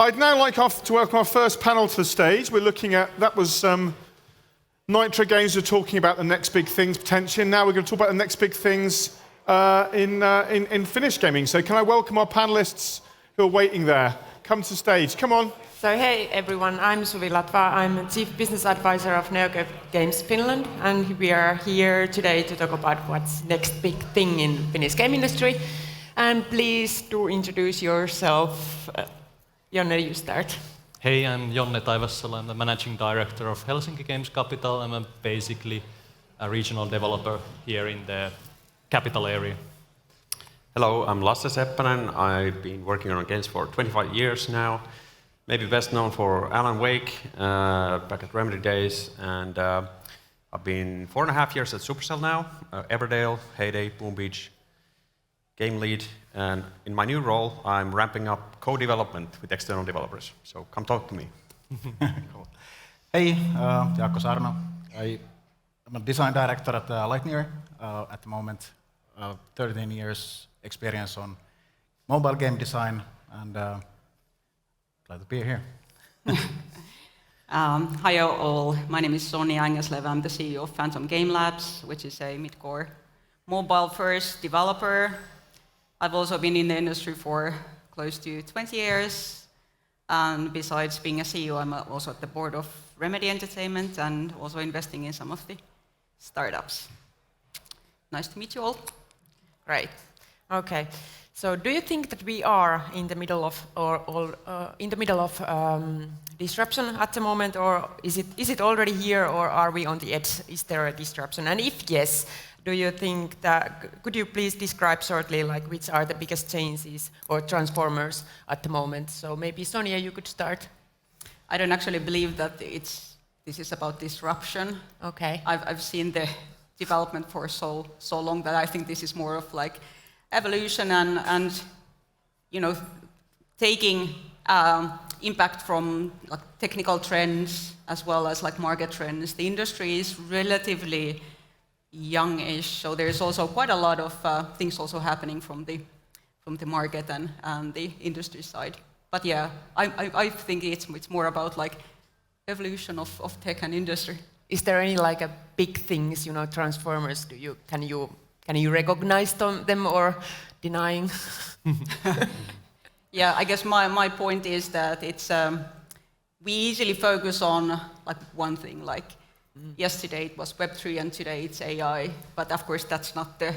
I'd now like to welcome our first panel to the stage. We're looking at, that was Nitro Games were talking about the next big things potentially, and now we're going to talk about the next big things in Finnish Gaming. So can I welcome our panelists who are waiting there? Come to stage, come on. So hey everyone, I'm Suvi Latva. I'm Chief Business Advisor of Neogames Finland, and we are here today to talk about what's next big thing in Finnish game industry. And please do introduce yourself. Jonne, you start. Hey, I'm Jonne Taivassalo. I'm the Managing Director of Helsinki Games Capital. I'm basically a regional developer here in the capital area. Hello, I'm Lasse Seppanen. I've been working on games for 25 years now. Maybe best known for Alan Wake, back at Remedy days, and I've been 4.5 years at Supercell now, Everdale, Heyday, Boom Beach, game lead, and in my new role, I'm ramping up co-development with external developers. So come talk to me. Cool. Hey, Jaakko Sarno. I'm a design director at Lightneer at the moment. 13 years experience on mobile game design, and glad to be here. Hi all, my name is Sonja Angesleva. I'm the CEO of Phantom Game Labs, which is a mid-core mobile-first developer. I've also been in the industry for close to 20 years, and besides being a CEO, I'm also at the board of Remedy Entertainment and also investing in some of the startups. Nice to meet you all. Great. Okay. So, do you think that we are in the middle of disruption at the moment, or is it already here, or are we on the edge? Is there a disruption? And if yes, do you think that? Could you please describe shortly, like which are the biggest changes or transformers at the moment? So maybe Sonja, you could start. I don't actually believe that this is about disruption. Okay. I've seen the development for so long that I think this is more of like evolution and you know, taking impact from like technical trends as well as like market trends. The industry is relatively youngish, so there's also quite a lot of things also happening from the market and the industry side. But yeah, I think it's more about like evolution of tech and industry. Is there any like a big things, you know, transformers? Can you recognize them or denying? Yeah, I guess my point is that it's we easily focus on like one thing. Like yesterday it was Web3 and today it's AI, but of course that's not the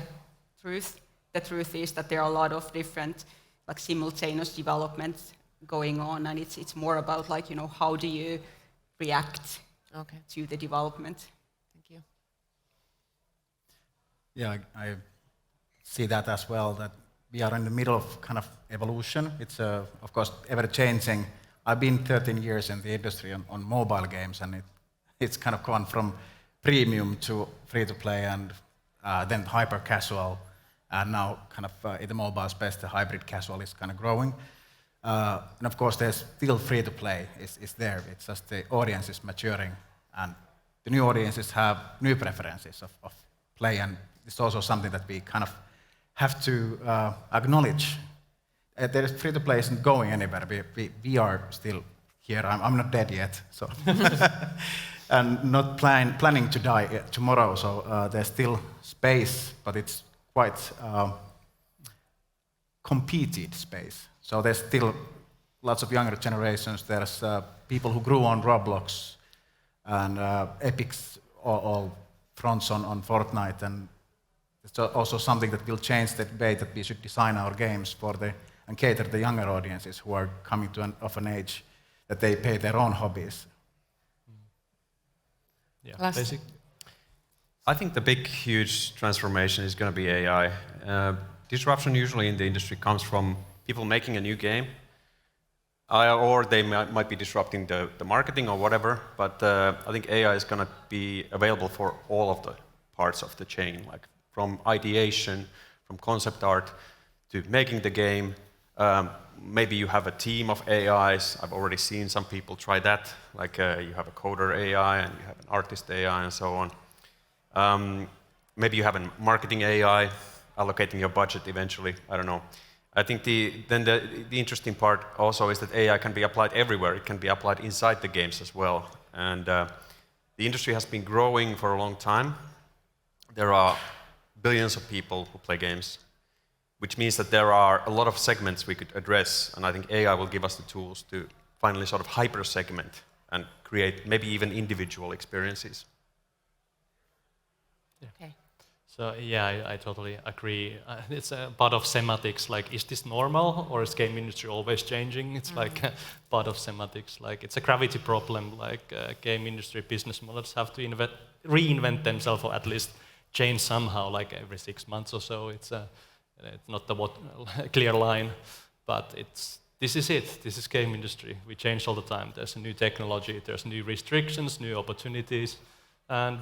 truth. The truth is that there are a lot of different like simultaneous developments going on, and it's more about like, you know, how do you react to the development. Thank you. Yeah, I see that as well, that we are in the middle of kind of evolution. It's, of course, ever-changing. I've been 13 years in the industry on mobile games, and it's kind of gone from premium to free-to-play and then hyper-casual, and now kind of in the mobile space, the hybrid casual is kind of growing. And of course, there's still free-to-play is there. It's just the audience is maturing, and the new audiences have new preferences of play, and it's also something that we kind of have to acknowledge. Free-to-play isn't going anywhere. We are still here. I'm not dead yet, so and not planning to die tomorrow. So there's still space, but it's quite competed space. So there's still lots of younger generations. There's people who grew on Roblox and Epic's all fronts on Fortnite, and it's also something that will change the debate that we should design our games and cater to the younger audiences who are coming to an age that they pay their own hobbies. Yeah, Lasse. I think the big, huge transformation is going to be AI. Disruption usually in the industry comes from people making a new game, or they might be disrupting the marketing or whatever, but I think AI is going to be available for all of the parts of the chain, like from ideation, from concept art, to making the game. Maybe you have a team of AIs. I've already seen some people try that, like you have a coder AI and you have an artist AI and so on. Maybe you have a marketing AI allocating your budget eventually, I don't know. I think the interesting part also is that AI can be applied everywhere. It can be applied inside the games as well. And the industry has been growing for a long time. There are billions of people who play games, which means that there are a lot of segments we could address. And I think AI will give us the tools to finally sort of hyper-segment and create maybe even individual experiences. Yeah. Okay. So yeah, I totally agree. It's a part of semantics. Like, is this normal, or is game industry always changing? It's like a part of semantics. Like, it's a gravity problem. Like, game industry business models have to reinvent themselves, or at least change somehow, like every 6 months or so. It's not the clear line, but this is it. This is game industry. We change all the time. There's a new technology. There's new restrictions, new opportunities, and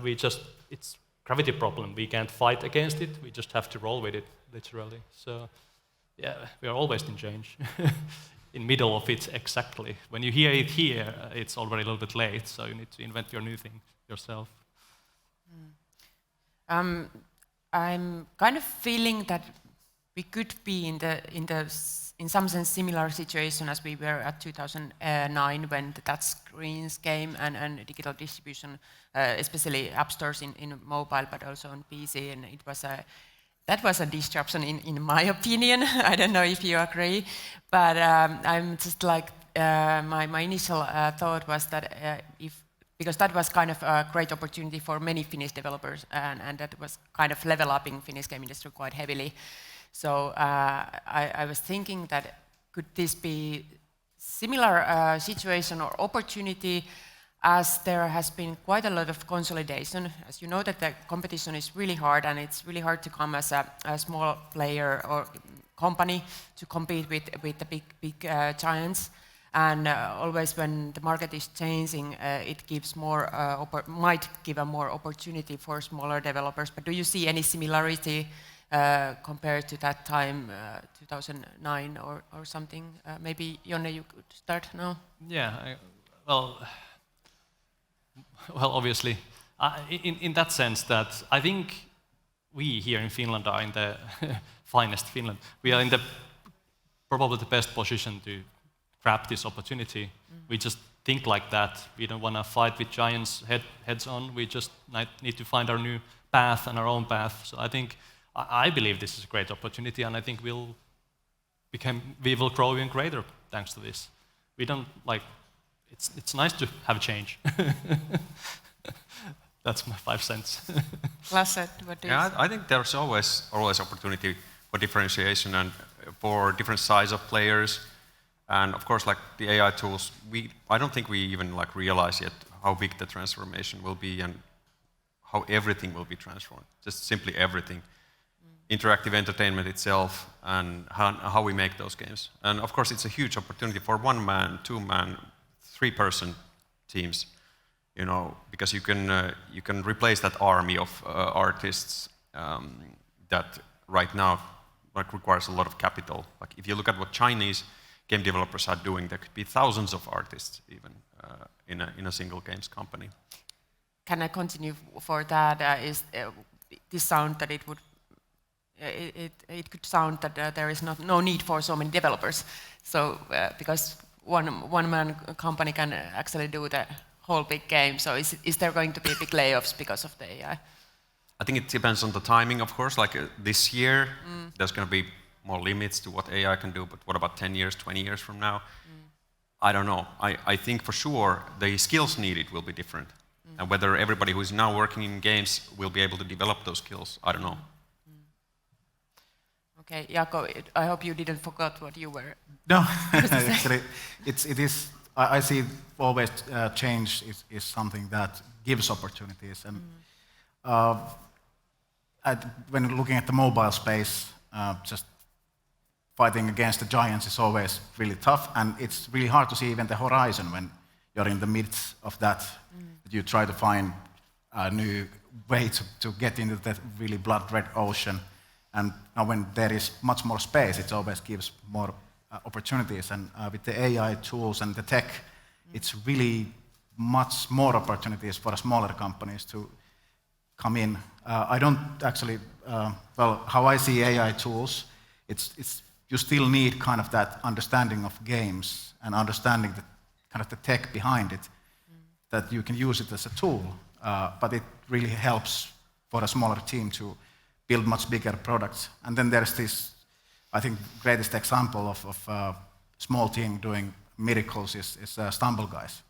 it's gravity problem. We can't fight against it. We just have to roll with it, literally. So, yeah, we are always in change. In middle of it, exactly. When you hear it here, it's already a little bit late. So you need to invent your new thing yourself. I'm kind of feeling that we could be in some sense similar situation as we were at 2009 when the touchscreens came and digital distribution, especially app stores in mobile, but also on PC, and that was a disruption in my opinion. I don't know if you agree, but I'm just like my initial thought was that because that was kind of a great opportunity for many Finnish developers, and that was kind of level upping Finnish game industry quite heavily. So I was thinking that could this be similar situation or opportunity, as there has been quite a lot of consolidation. As you know, that the competition is really hard, and it's really hard to come as a small player or company to compete with the big giants. And always when the market is changing, it gives might give a more opportunity for smaller developers. But do you see any similarity compared to that time, 2009 or something? Maybe Jonne, you could start now. Yeah, well, obviously, in that sense that I think we here in Finland are in the finest Finland. We are in probably the best position to grab this opportunity. We just think like that. We don't want to fight with giants heads on. We just need to find our new path and our own path. So I believe this is a great opportunity, and I think we will grow even greater thanks to this. We don't like. It's nice to have change. That's my 5 cents. Lasse, what do you say? I think there's always opportunity for differentiation and for different size of players. And of course, like the AI tools, I don't think we even like realize yet how big the transformation will be and how everything will be transformed. Just simply everything. Interactive entertainment itself and how we make those games. And of course, it's a huge opportunity for 1-man, 2-man, 3-person teams, you know, because you can replace that army of artists that right now like requires a lot of capital. Like if you look at what Chinese game developers are doing, there could be thousands of artists even in a single games company. Can I continue for that? Is this sound that it could sound that there is no need for so many developers. So because one man company can actually do the whole big game. So is there going to be big layoffs because of the AI? I think it depends on the timing, of course. Like this year, there's going to be more limits to what AI can do. But what about 10 years, 20 years from now? I don't know. I think for sure the skills needed will be different. And whether everybody who is now working in games will be able to develop those skills, I don't know. Okay, Jaakko, I hope you didn't forget what you were. No, actually, it is. I see always change is something that gives opportunities, and when looking at the mobile space, just fighting against the giants is always really tough, and it's really hard to see even the horizon when you're in the midst of that. You try to find a new way to get into that really blood-red ocean. And now when there is much more space, it always gives more opportunities. And with the AI tools and the tech, it's really much more opportunities for smaller companies to come in. I don't actually, how I see AI tools, it's you still need kind of that understanding of games and understanding the kind of the tech behind it, that you can use it as a tool, but it really helps for a smaller team to build much bigger products. And then there's this, I think, greatest example of a small team doing miracles is Stumble Guys.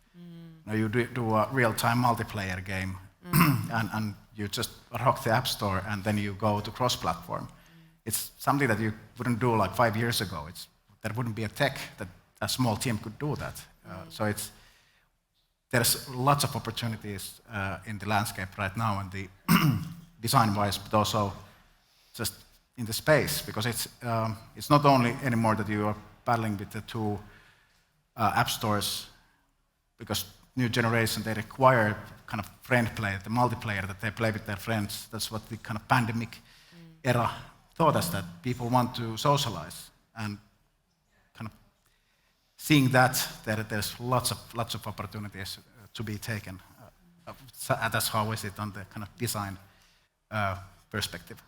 Now you do a real-time multiplayer game, and you just rock the App Store, and then you go to cross-platform. It's something that you wouldn't do like 5 years ago. There wouldn't be a tech that a small team could do that. So there's lots of opportunities in the landscape right now, and the design-wise, but also just in the space, because it's not only anymore that you are battling with the two app stores, because new generation, they require kind of friend play, the multiplayer that they play with their friends. That's what the kind of pandemic era taught us, that people want to socialize, and kind of seeing that there's lots of opportunities to be taken. That's how I see it on the kind of design perspective.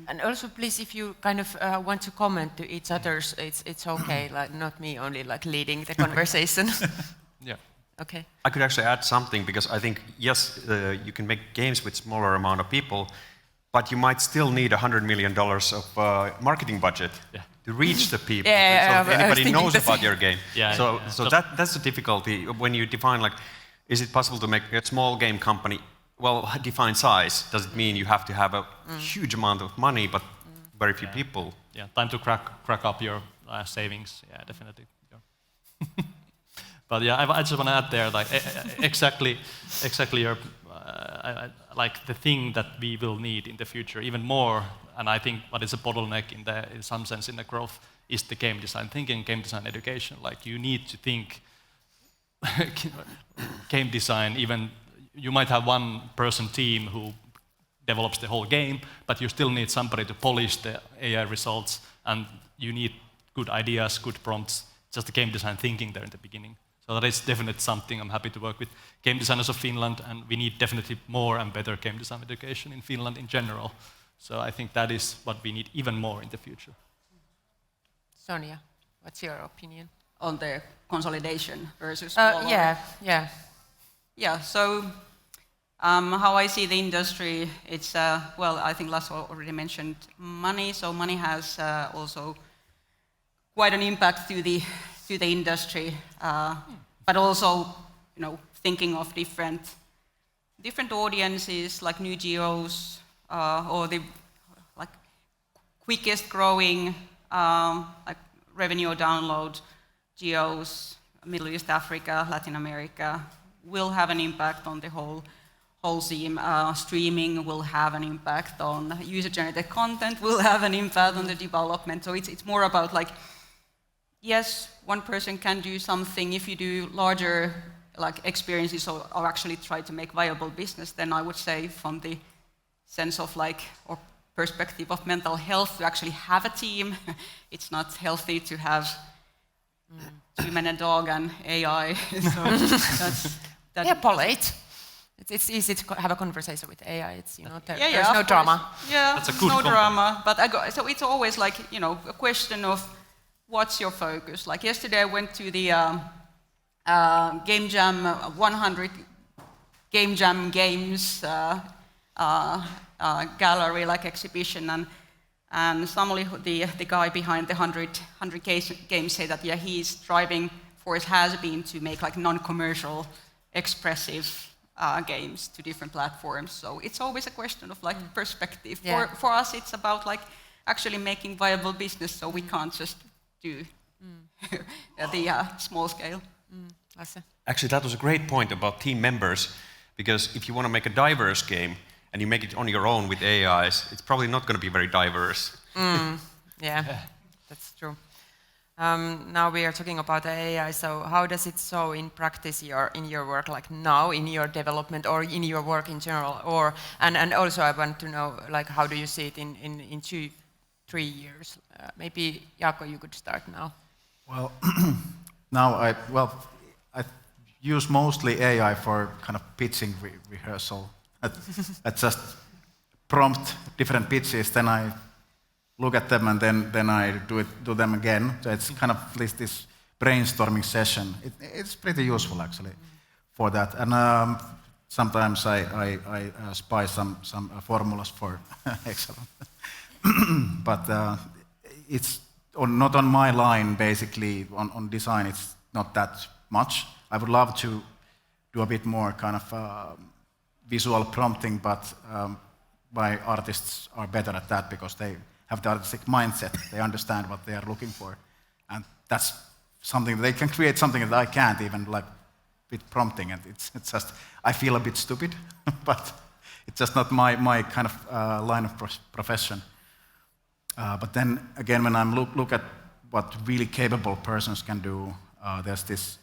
And also, please, if you kind of want to comment to each other's, it's okay, like not me only like leading the conversation. Yeah. Okay. I could actually add something, because I think, yes, you can make games with smaller amount of people, but you might still need $100 million of marketing budget to reach the people, so anybody knows about your game. So that's the difficulty when you define, like, is it possible to make a small game company? Well, define size. Does it mean you have to have a huge amount of money, but very few people? Yeah, time to crack up your savings. Yeah, definitely. Yeah. But yeah, I just want to add there, like exactly your like the thing that we will need in the future even more, and I think what is a bottleneck in some sense in the growth is the game design thinking, game design education. Like you need to think game design. Even you might have one person team who develops the whole game, but you still need somebody to polish the AI results, and you need good ideas, good prompts, just the game design thinking there in the beginning. So that is definitely something I'm happy to work with game designers of Finland, and we need definitely more and better game design education in Finland in general. So I think that is what we need even more in the future. Sonja, what's your opinion? On the consolidation versus Yeah. So how I see the industry, it's well, I think Lasse already mentioned money. So money has also quite an impact to the industry, but also, you know, thinking of different audiences, like new geos, or the like quickest growing like revenue or download geos, Middle East, Africa, Latin America, will have an impact on the whole scene. Streaming will have an impact on user-generated content, will have an impact on the development. So it's more about, like, yes, one person can do something. If you do larger like experiences or actually try to make viable business, then I would say from the sense of like or perspective of mental health, to actually have a team, it's not healthy to have human and dog and AI. So they're polite. It's easy to have a conversation with AI. It's, you know, there's no of drama. course. Yeah, that's a good no drama. But so it's always like, you know, a question of what's your focus. Like yesterday, I went to the Game Jam 100 Game Jam games gallery, like exhibition, and Samuli, the guy behind the 100 games, said that his driving force has been to make like non-commercial, expressive games to different platforms. So it's always a question of like perspective. Yeah. For us, it's about like actually making viable business. So we can't just do the small scale. Lasse? Actually, that was a great point about team members, because if you want to make a diverse game and you make it on your own with AIs, it's probably not going to be very diverse. Yeah, that's true. Now we are talking about the AI, so how does it show in practice in your work, like now in your development or in your work in general? And also I want to know, like, how do you see it in 2-3 years? Maybe Jaakko, you could start now. Well, now I use mostly AI for kind of pitching rehearsal. I just prompt different pitches, then I look at them, and then I do them again. So it's kind of at least this brainstorming session. It's pretty useful actually for that. And sometimes I spy some formulas for excellent. But it's not on my line basically on design. It's not that much. I would love to do a bit more kind of visual prompting, but my artists are better at that because they have the artistic mindset. They understand what they are looking for, and that's something they can create something that I can't even like with prompting. And it's just I feel a bit stupid, but it's just not my kind of line of profession. But then again, when I'm look at what really capable persons can do, there's this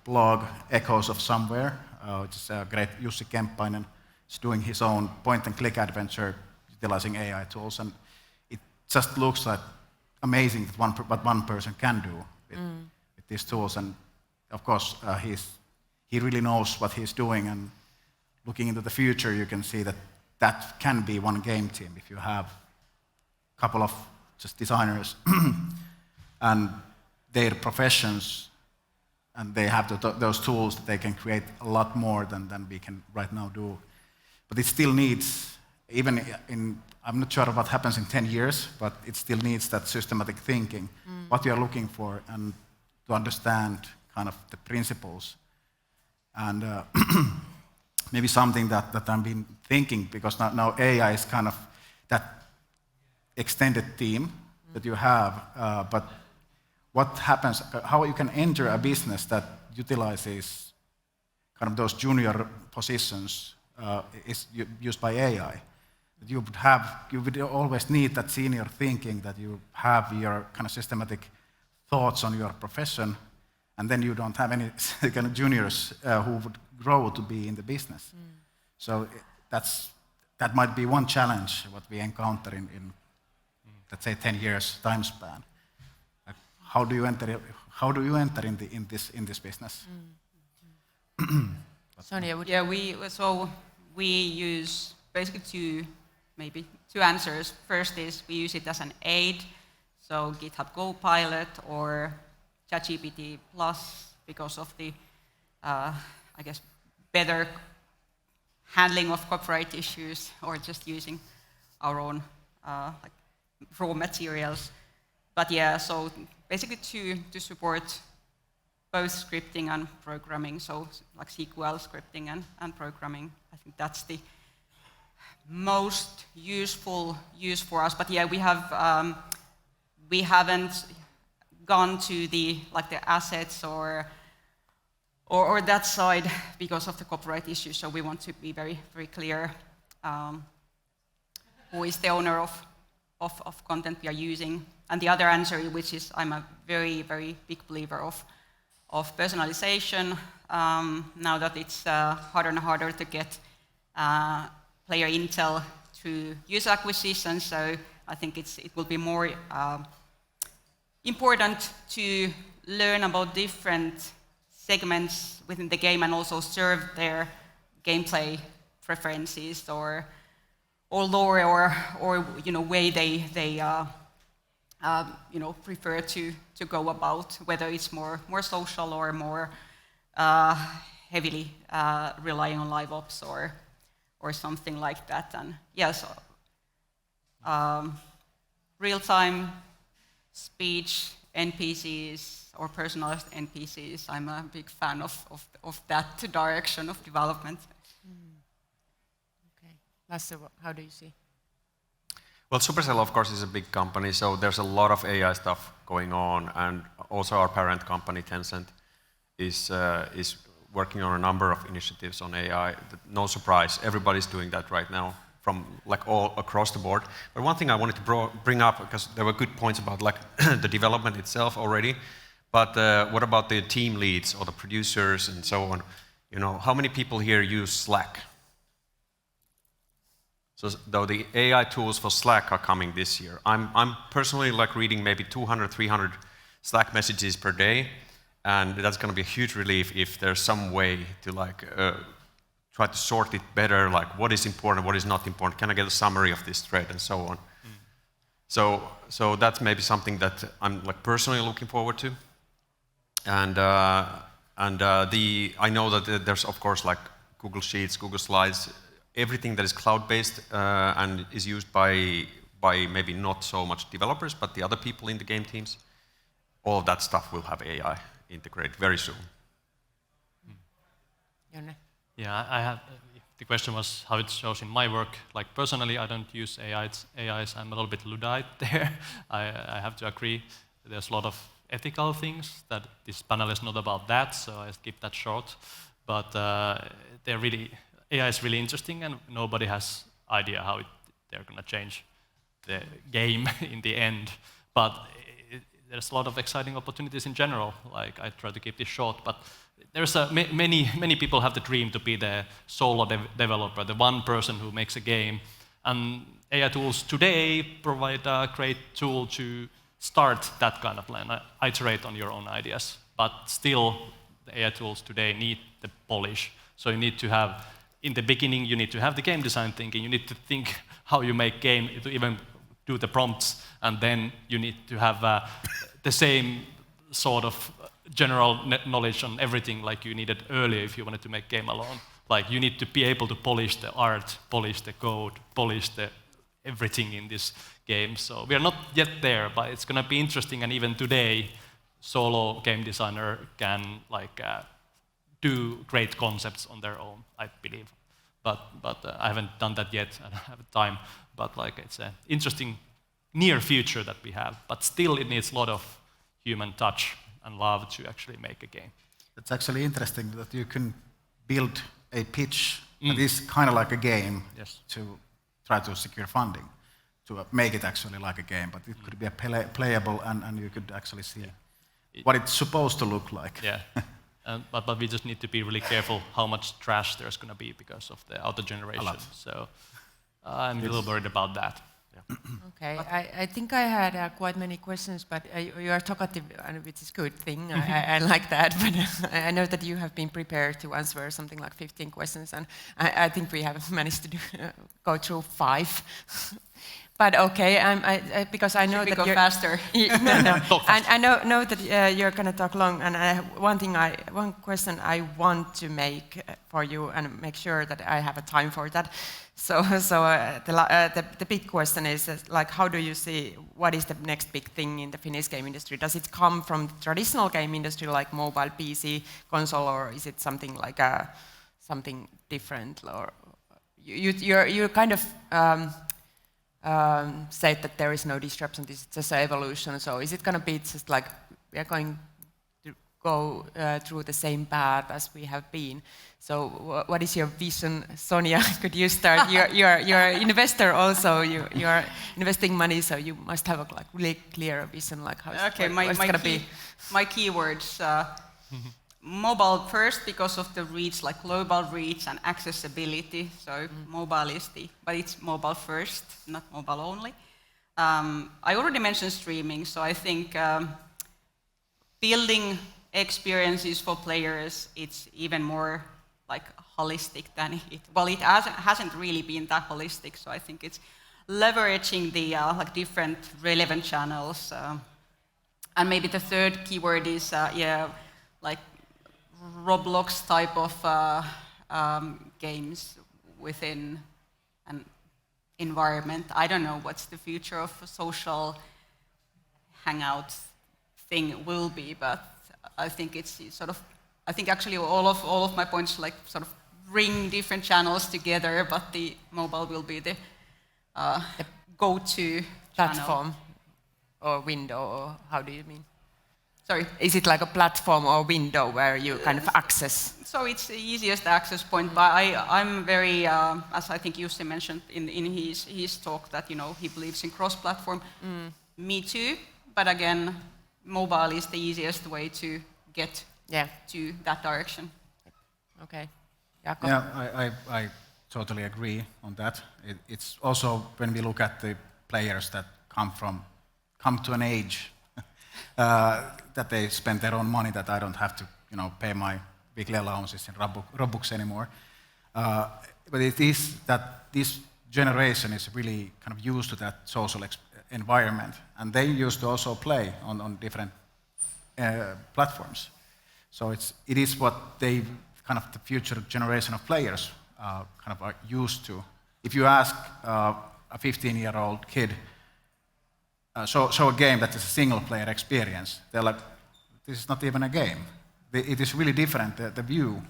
blog, Echoes of Somewhere, which is a great Jussi Kemppainen. He's doing his own point-and-click adventure utilizing AI tools, and it just looks like amazing what one person can do with these tools. And of course, he really knows what he's doing. And looking into the future, you can see that can be one game team if you have a couple of just designers and their professions, and they have those tools that they can create a lot more than we can right now do. But it still needs, even I'm not sure what happens in 10 years, but it still needs that systematic thinking, what you are looking for, and to understand kind of the principles. And maybe something that I've been thinking, because now AI is kind of that extended team that you have, but what happens, how you can enter a business that utilizes kind of those junior positions is used by AI. You would always need that senior thinking, that you have your kind of systematic thoughts on your profession, and then you don't have any kind of juniors who would grow to be in the business. So that might be one challenge what we encounter in let's say 10 years time span. How do you enter in this business? Sonja, Yeah, we use basically two answers. First is we use it as an aid, so GitHub Copilot or ChatGPT Plus, because of the I guess better handling of copyright issues, or just using our own like raw materials. But yeah, so basically to support both scripting and programming, so like SQL scripting and programming. I think that's the most useful use for us. But yeah, we haven't gone to the assets or that side because of the copyright issues. So we want to be very, very clear who is the owner of content we are using. And the other answer, which is I'm a very, very big believer of personalization, now that it's harder and harder to get player intel through user acquisition. So I think it will be more important to learn about different segments within the game and also serve their gameplay preferences or lore or way they prefer to go about, whether it's more social or more heavily relying on live ops or something like that. And yes, real-time speech NPCs or personalized NPCs, I'm a big fan of that direction of development. Okay, Lasse, how do you see? Well, Supercell, of course, is a big company, so there's a lot of AI stuff going on, and also our parent company, Tencent, is working on a number of initiatives on AI. No surprise, everybody's doing that right now, from all across the board. But one thing I wanted to bring up, because there were good points about the development itself already, but what about the team leads or the producers and so on? How many people here use Slack? So though the AI tools for Slack are coming this year, I'm personally reading maybe 200, 300 Slack messages per day, and that's going to be a huge relief if there's some way to try to sort it better, what is important, what is not important. Can I get a summary of this thread and so on? So that's maybe something that I'm like personally looking forward to. And I know that there's of course like Google Sheets, Google Slides, everything that is cloud-based and is used by maybe not so much developers, but the other people in the game teams. All of that stuff will have AI integrated very soon. Jonne? Yeah, I have. The question was how it shows in my work. Like personally, I don't use AIs. I'm a little bit Luddite there. I have to agree. There's a lot of ethical things that this panel is not about that, so I keep that short. But AI is really interesting, and nobody has idea how they're going to change the game in the end. But there's a lot of exciting opportunities in general. Like I try to keep this short, but there's many people have the dream to be the solo developer, the one person who makes a game. And AI tools today provide a great tool to start that kind of plan, iterate on your own ideas. But still, the AI tools today need the polish. So you need to have, in the beginning, you need to have the game design thinking. You need to think how you make game, to even do the prompts, and then you need to have the same sort of general knowledge on everything like you needed earlier if you wanted to make game alone. Like you need to be able to polish the art, polish the code, polish the everything in this game. So we are not yet there, but it's going to be interesting. And even today, solo game designer can like do great concepts on their own, I believe. But I haven't done that yet. I don't have time. But like it's an interesting near future that we have. But still, it needs a lot of human touch and love to actually make a game. It's actually interesting that you can build a pitch that is kind of like a game to try to secure funding, to make it actually like a game, but it could be playable and you could actually see what it's supposed to look like. Yeah, but we just need to be really careful how much trash there's going to be because of the auto generation. So I'm a little worried about that. Okay, I think I had quite many questions, but you are talkative, which is a good thing. I like that, but I know that you have been prepared to answer something like 15 questions, and I think we have managed to go through 5. But okay, because I know Should we that go faster. No. I know that you're going to talk long, and one question I want to make for you and make sure that I have a time for that. So the big question is like, how do you see what is the next big thing in the Finnish game industry? Does it come from the traditional game industry like mobile, PC, console, or is it something like something different? Or you kind of said that there is no disruption, this is just an evolution. So is it going to be just like we are going to go through the same path as we have been? So what is your vision, Sonja? Could you start? You're an investor also. You're investing money, so you must have a like really clear vision, like how it's going to be. My keywords. Mobile first because of the reach, like global reach and accessibility. So mobile is but it's mobile first, not mobile only. I already mentioned streaming, so I think building experiences for players, it's even more like holistic than it. Well, it hasn't really been that holistic, so I think it's leveraging the like different relevant channels. And maybe the third keyword is like Roblox type of games within an environment. I don't know what's the future of a social hangout thing will be, but I think it's sort of. I think actually all of my points like sort of bring different channels together, but the mobile will be the go-to platform or window, or how do you mean? Sorry. Is it like a platform or window where you kind of access? So it's the easiest access point, but I'm very, as I think Jussi mentioned in his talk, that he believes in cross-platform. Me too, but again, mobile is the easiest way to get to that direction. Okay. Jaakko? Yeah, I totally agree on that. It's also when we look at the players that come to an age that they spend their own money, that I don't have to pay my weekly allowances in Robux anymore. But it is that this generation is really kind of used to that social environment, and they used to also play on different platforms. So it is what they kind of the future generation of players kind of are used to. If you ask a 15-year-old kid, show a game that is a single-player experience, they're like, this is not even a game. It is really different, the view,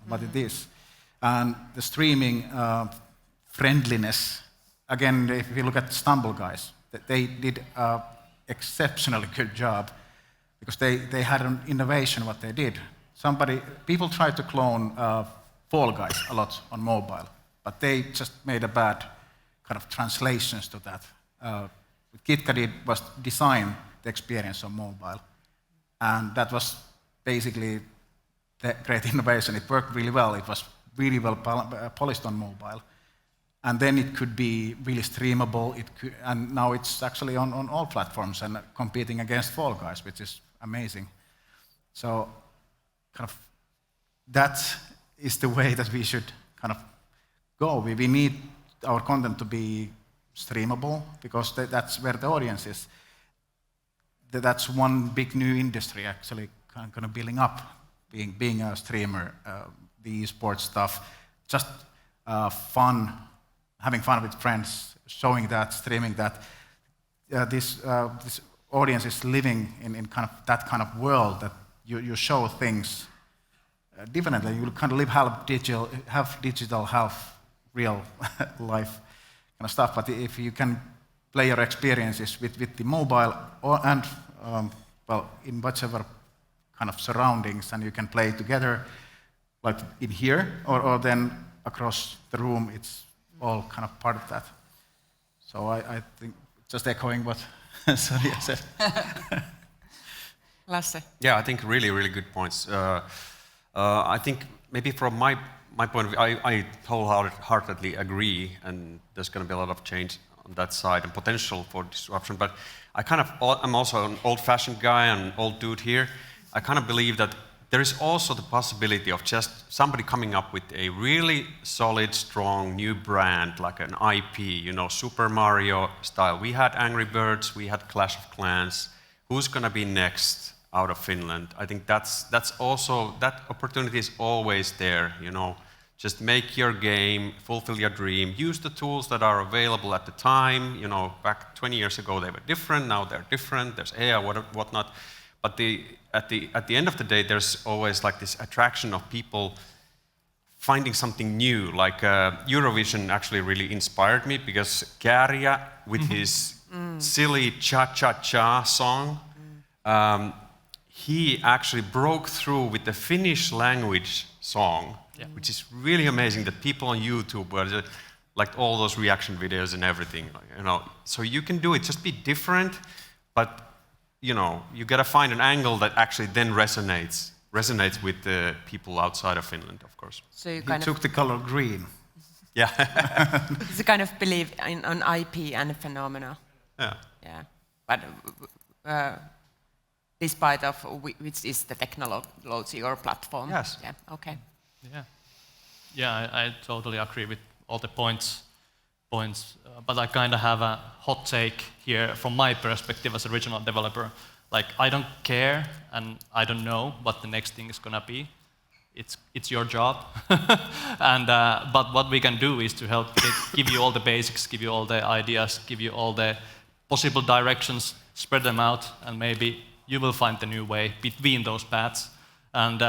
what it is. And the streaming friendliness, again, if you look at Stumble guys, they did an exceptionally good job because they had an innovation what they did. People tried to clone Fall Guys a lot on mobile, but they just made a bad kind of translations to that. What Kitka did was design the experience on mobile, and that was basically the great innovation. It worked really well. It was really well polished on mobile, and then it could be really streamable. And now it's actually on all platforms and competing against Fall Guys, which is amazing. So, kind of, that is the way that we should kind of go. We need our content to be streamable because that's where the audience is. That's one big new industry actually kind of building up, being a streamer, the esports stuff, just fun, having fun with friends, showing that, streaming that. This audience is living in kind of that kind of world that you show things differently. You kind of live half digital, half real life kind of stuff. But if you can play your experiences with the mobile and in whatever kind of surroundings, and you can play together, like in here or then across the room, it's all kind of part of that. So I think just echoing what Sonja said. Lasse. Yeah, I think really, really good points. I think maybe from my point of view, I wholeheartedly agree, and there's going to be a lot of change on that side and potential for disruption. But I'm also an old-fashioned guy and an old dude here. I kind of believe that there is also the possibility of just somebody coming up with a really solid, strong new brand, like an IP, Super Mario style. We had Angry Birds, we had Clash of Clans. Who's going to be next out of Finland? I think that's also, that opportunity is always there, Just make your game, fulfill your dream, use the tools that are available at the time. Back 20 years ago they were different, now they're different, there's AI, whatnot. But at the end of the day, there's always like this attraction of people finding something new. Like Eurovision actually really inspired me because Käärijä, with his silly cha-cha-cha song, he actually broke through with the Finnish language song, which is really amazing that people on YouTube were just, like all those reaction videos and everything, So you can do it, just be different, but you gotta find an angle that actually then resonates with the people outside of Finland, of course. So you He took the color green. Yeah. It's a kind of belief on IP and phenomena. Yeah. Yeah. But despite of which is the technology or platform. Yes. Yeah. Okay. Yeah. Yeah, I totally agree with all the points. But I kind of have a hot take here from my perspective as a regional developer. Like, I don't care and I don't know what the next thing is gonna be. It's your job. But what we can do is to help give you all the basics, give you all the ideas, give you all the possible directions, spread them out, and maybe you will find the new way between those paths. I'm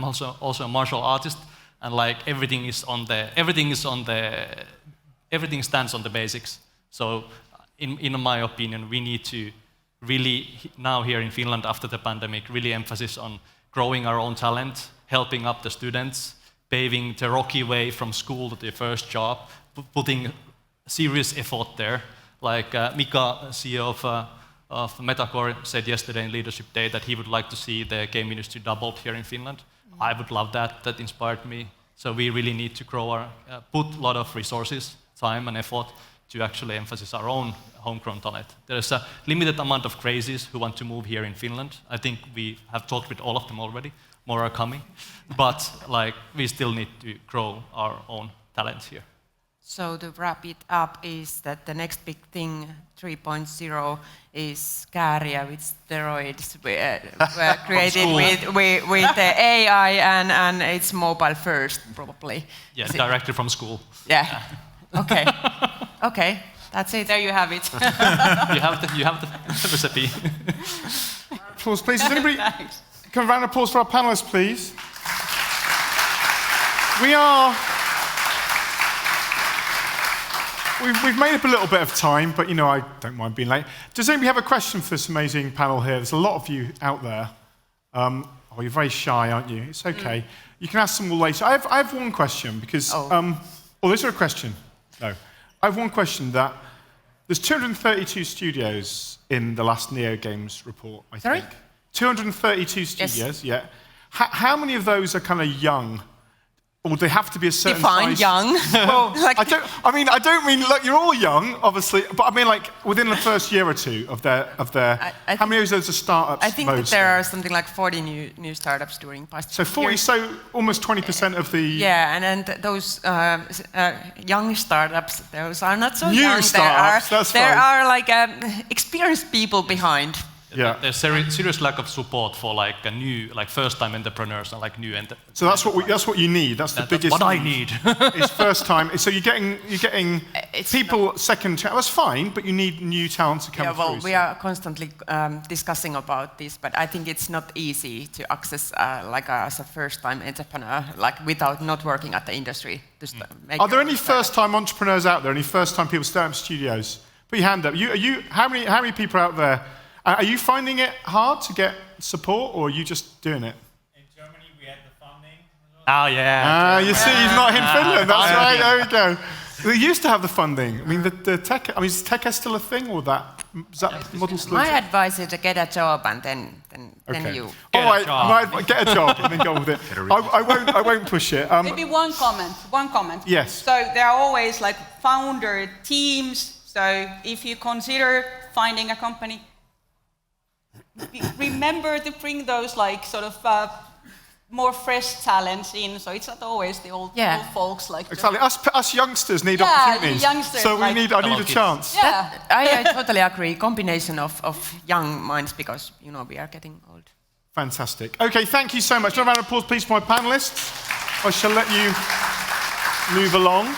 also a martial artist, and like everything stands on the basics. So in my opinion, we need to really now here in Finland after the pandemic really emphasize on growing our own talent, helping up the students, paving the rocky way from school to the first job, putting serious effort there. Like Mika, CEO of Metacore, said yesterday in Leadership Day that he would like to see the game industry doubled here in Finland. I would love that. That inspired me. So we really need to grow put a lot of resources, time and effort to actually emphasize our own homegrown talent. There's a limited amount of crazies who want to move here in Finland. I think we have talked with all of them already. More are coming. But we still need to grow our own talent here. So to wrap it up is that the next big thing, 3.0, is Kääriä with steroids were created with the AI and it's mobile first probably. Yeah, directly from school. Yeah. Okay. Okay. That's it. There you have it. You have the recipe. Applause, please. Does anybody Thanks. can a round of applause for our panelists, please? We've made up a little bit of time, but I don't mind being late. Does anybody have a question for this amazing panel here? There's a lot of you out there. You're very shy, aren't you? It's okay. You can ask them all later. I have one question because. Is there a question? No. I have one question that there's 232 studios in the last Neogames report, I think. Sorry? 232 studios, Yes. yeah. How many of those are kind of young? Or would they have to be a certain Define size? young. Well, I don't mean, look, you're all young, obviously, but I mean like within the first year or two of their how many of those are startups? I think that there are something like 40 new startups during past So 40, years. so almost 20% of the Yeah, and those young startups, those are not so New young. startups, that's there fine. are like experienced people behind. Yeah. There's serious lack of support for like a new, like first-time entrepreneurs and like new. So that's what you need. That's the biggest. What I need. It's first time. So you're getting It's people second chance. That's fine, but you need new talent to come Yeah, well, through. we are constantly discussing about this, but I think it's not easy to access as a first-time entrepreneur, like without not working at the industry. Make Are there your any startup. first-time entrepreneurs out there? Any first-time people starting up studios? Put your hand up. How many people out there? Are you finding it hard to get support, or are you just doing it? In Germany, we had the funding. Oh yeah. You see, he's not in Finland. That's right. There we go. We used to have the funding. I mean, the tech. I mean, is tech still a thing, or is that model still? My advice is to get a job and then Okay. you. All right, get a job and then go with it. I won't push it. Maybe one comment. Yes. So there are always like founder teams. So if you consider finding a company, remember to bring those like sort of more fresh talents in. So it's not always the old folks like. Exactly. Us youngsters need Yeah, opportunities. youngsters, So I like- need a chance. Yeah. I totally agree. Combination of young minds because we are getting old. Fantastic. Okay, thank you so much. Another round of applause, please, for my panelists. I shall let you move along.